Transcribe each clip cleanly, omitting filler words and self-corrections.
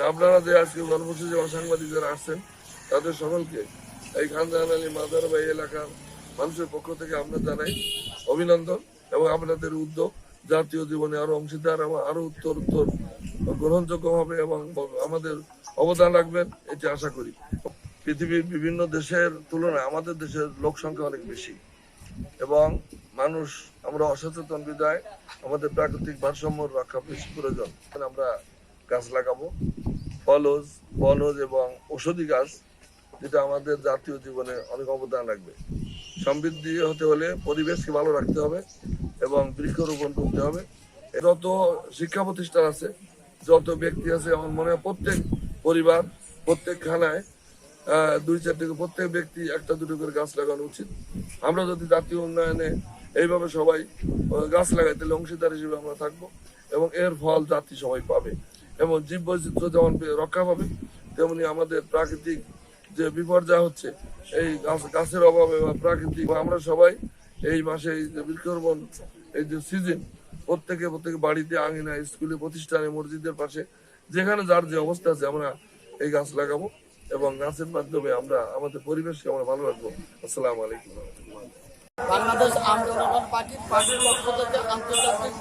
আপনারা যে আজকে কর্মসূচি এবং সাংবাদিক যারা আসছেন তাদের সকলকে এই খানজাহান আলী মাজার বা এই এলাকার মানুষের পক্ষ থেকে আমরা জানাই অভিনন্দন এবং আপনাদের উদ্যোগ জাতীয় জীবনে আরো অংশীদার এবং আরো উত্তর গ্রহণযোগ্য হবে এবং আমাদের অবদান রাখবেন এটি আশা করি। পৃথিবীর বিভিন্ন দেশের তুলনায় আমাদের দেশের লোক সংখ্যা অনেক বেশি এবং মানুষ আমরা অসচেতন বিধায় আমাদের প্রাকৃতিক ভারসাম্য রক্ষা বেশি প্রয়োজন। আমরা গাছ লাগাবো, ফলজ, বনজ এবং ঔষধি গাছ, যেটা আমাদের জাতীয় জীবনে অনেক অবদান রাখবে। সমৃদ্ধি হতে হলে পরিবেশকে ভালো রাখতে হবে এবং বৃক্ষরোপণ করতে হবে। যত শিক্ষা প্রতিষ্ঠান আছে, যত ব্যক্তি আছে, আমার মনে হয় প্রত্যেক পরিবার, প্রত্যেক খানায় 2-4 থেকে প্রত্যেক ব্যক্তি 1-2 করে গাছ লাগানো উচিত। আমরা যদি জাতীয় উন্নয়নে এইভাবে সবাই গাছ লাগাই তাহলে অংশীদার হিসেবে আমরা থাকবো এবং এর ফল জাতি সবাই পাবে এবং জীব বৈচিত্র্য যেমন রক্ষা পাবে, তেমনি আমাদের প্রাকৃতিক যে বিপর্যয় হচ্ছে এই গাছের অভাবে বা প্রাকৃতিক, আমরা সবাই এই মাসে এই যে বৃক্ষরোপণ এই যে সিজন, প্রত্যেকে বাড়িতে, আঙিনা, স্কুলে, প্রতিষ্ঠানে, মসজিদের পাশে, যেখানে যার যে অবস্থা আছে আমরা এই গাছ লাগাবো এবং গাছের মাধ্যমে আমরা আমাদের পরিবেশকে আমরা ভালো রাখবো। আসসালামু আলাইকুম। বাংলাদেশ আম জনগণ পার্টির পক্ষ থেকে আন্তর্জাতিক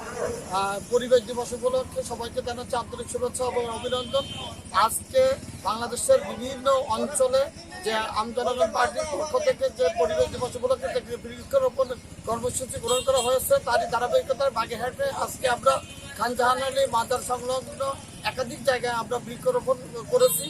পরিবেশ দিবস উপলক্ষে সবাইকে জানাচ্ছি আন্তরিক শুভেচ্ছা এবং অভিনন্দন। আজকে বাংলাদেশের বিভিন্ন অঞ্চলে যে আম জনগণ পার্টির পক্ষ থেকে যে পরিবেশ দিবস উপলক্ষে বৃক্ষরোপণ কর্মসূচি গ্রহণ করা হয়েছে, তারই ধারাবাহিকতায় বাগেরহাটে আজকে আমরা খানজাহান আলী মাজার সংলগ্ন একাধিক জায়গায় আমরা বৃক্ষরোপণ করেছি।